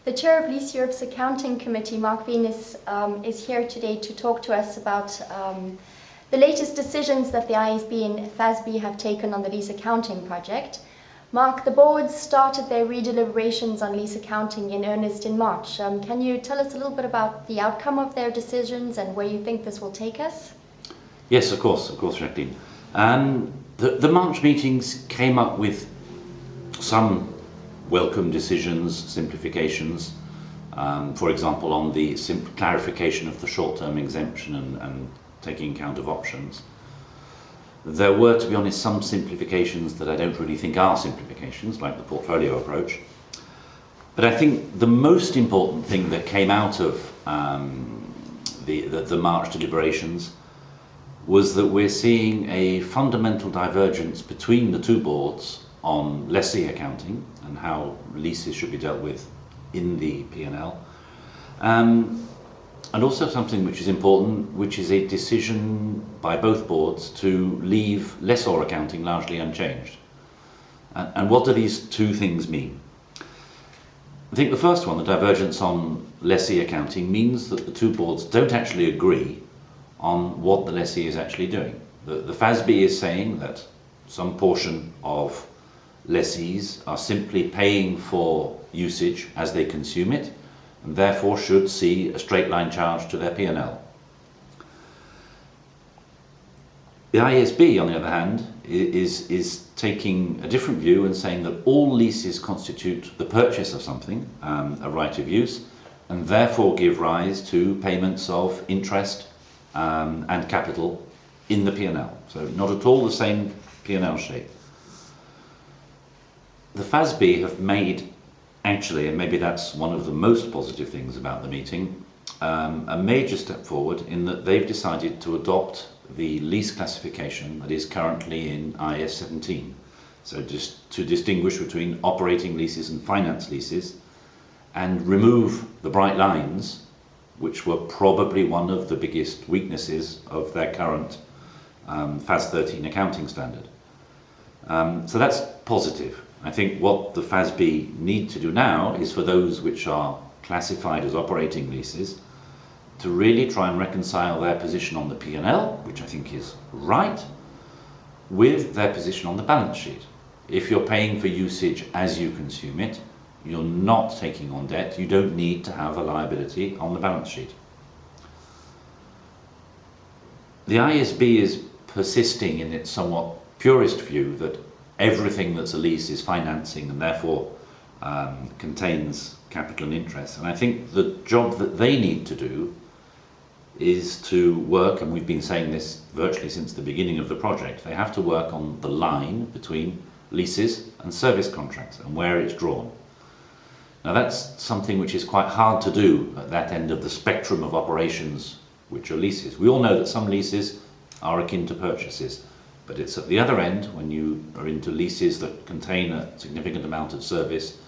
The chair of Lease Europe's accounting committee, Mark Venus, is here today to talk to us about the latest decisions that the IASB and FASB have taken on the lease accounting project. Mark, the boards started their redeliberations on lease accounting in earnest in March. Can you tell us a little bit about the outcome of their decisions and where you think this will take us? Yes, of course, Jacqueline. The March meetings came up with some welcome decisions, simplifications, for example on the clarification of the short-term exemption and taking account of options. There were, to be honest, some simplifications that I don't really think are simplifications, like the portfolio approach. But I think the most important thing that came out of the March deliberations was that we're seeing a fundamental divergence between the two boards on lessee accounting and how leases should be dealt with in the P&L. And also something which is important, which is a decision by both boards to leave lessor accounting largely unchanged. And what do these two things mean? I think the first one, the divergence on lessee accounting, means that the two boards don't actually agree on what the lessee is actually doing. The FASB is saying that some portion of lessees are simply paying for usage as they consume it, and therefore should see a straight line charge to their P&L. The IASB, on the other hand, is taking a different view and saying that all leases constitute the purchase of something, a right of use, and therefore give rise to payments of interest and capital in the P&L. So not at all the same P&L shape. The FASB have made, actually, and maybe that's one of the most positive things about the meeting, a major step forward in that they've decided to adopt the lease classification that is currently in IAS 17. So just to distinguish between operating leases and finance leases and remove the bright lines, which were probably one of the biggest weaknesses of their current FAS 13 accounting standard. So that's positive. I think what the FASB need to do now is for those which are classified as operating leases to really try and reconcile their position on the P&L, which I think is right, with their position on the balance sheet. If you're paying for usage as you consume it, you're not taking on debt, you don't need to have a liability on the balance sheet. The IASB is persisting in its somewhat purist view that everything that's a lease is financing and therefore contains capital and interest. And I think the job that they need to do is to work, and we've been saying this virtually since the beginning of the project, they have to work on the line between leases and service contracts and where it's drawn. Now that's something which is quite hard to do at that end of the spectrum of operations which are leases. We all know that some leases are akin to purchases, but it's at the other end when you are into leases that contain a significant amount of service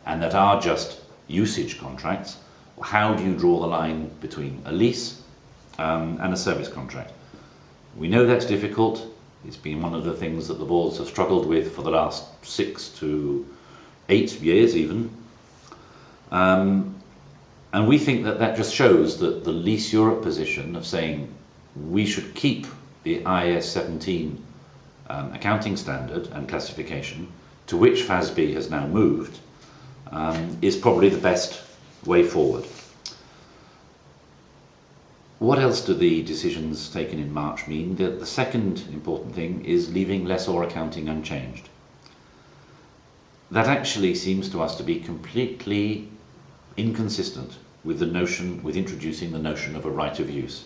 and that are just usage contracts. How do you draw the line between a lease and a service contract? We know that's difficult. It's been one of the things that the boards have struggled with for the last 6 to 8 years even. And we think that that just shows that the Lease Europe position of saying we should keep the IAS 17 accounting standard and classification, to which FASB has now moved, is probably the best way forward. What else do the decisions taken in March mean? The second important thing is leaving lessor accounting unchanged. That actually seems to us to be completely inconsistent with introducing the notion of a right of use.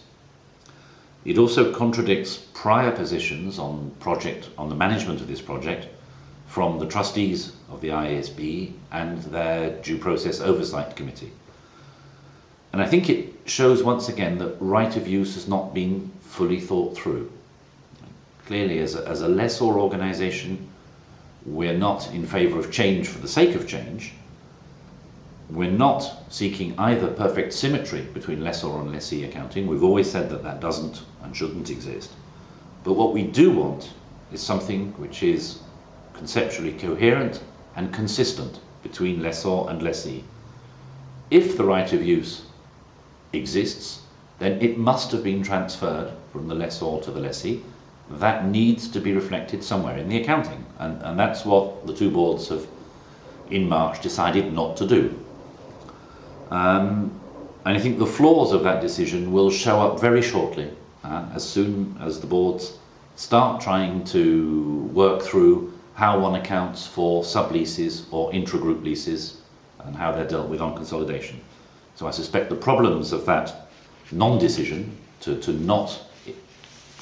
It also contradicts prior positions on the management of this project from the trustees of the IASB and their due process oversight committee. And I think it shows once again that right of use has not been fully thought through. Clearly, as a lessor organisation, we're not in favour of change for the sake of change. We're not seeking either perfect symmetry between lessor and lessee accounting. We've always said that that doesn't and shouldn't exist. But what we do want is something which is conceptually coherent and consistent between lessor and lessee. if the right of use exists, then it must have been transferred from the lessor to the lessee. That needs to be reflected somewhere in the accounting, and that's what the two boards have, in March, decided not to do. And I think the flaws of that decision will show up very shortly, as soon as the boards start trying to work through how one accounts for subleases or intra-group leases and how they're dealt with on consolidation. So I suspect the problems of that non-decision to not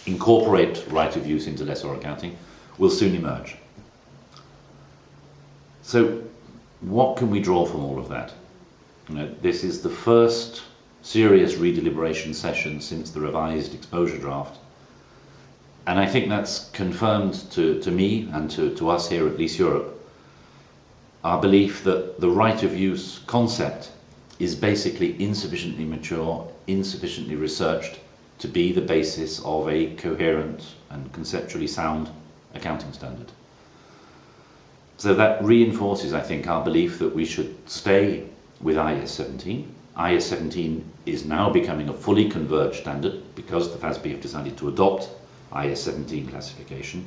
incorporate right of use into lessor accounting will soon emerge. So what can we draw from all of that? You know, this is the first serious redeliberation session since the revised exposure draft, and I think that's confirmed to me and to us here at Leaseurope our belief that the right of use concept is basically insufficiently mature, insufficiently researched to be the basis of a coherent and conceptually sound accounting standard. So that reinforces, I think, our belief that we should stay with IAS 17. IAS 17 is now becoming a fully converged standard because the FASB have decided to adopt IAS 17 classification.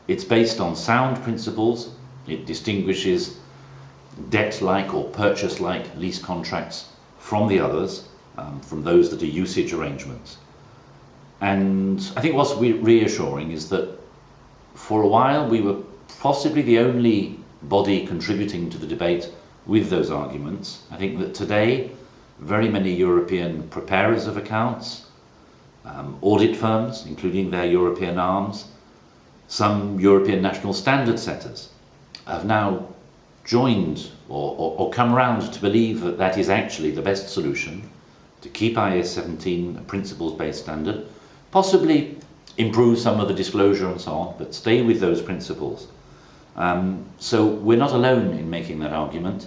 It's based on sound principles. It distinguishes debt-like or purchase-like lease contracts from the others, from those that are usage arrangements. And I think what's reassuring is that for a while we were possibly the only body contributing to the debate with those arguments. I think that today very many European preparers of accounts, audit firms, including their European arms, some European national standard setters have now joined or come around to believe that that is actually the best solution to keep IAS 17 a principles-based standard, possibly improve some of the disclosure and so on, but stay with those principles. So we're not alone in making that argument,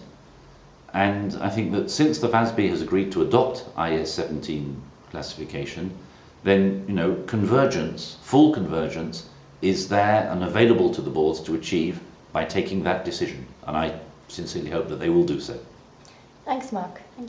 and I think that since the FASB has agreed to adopt IAS 17 classification, then convergence, full convergence, is there and available to the boards to achieve by taking that decision, and I sincerely hope that they will do so. Thanks, Mark. Thank you.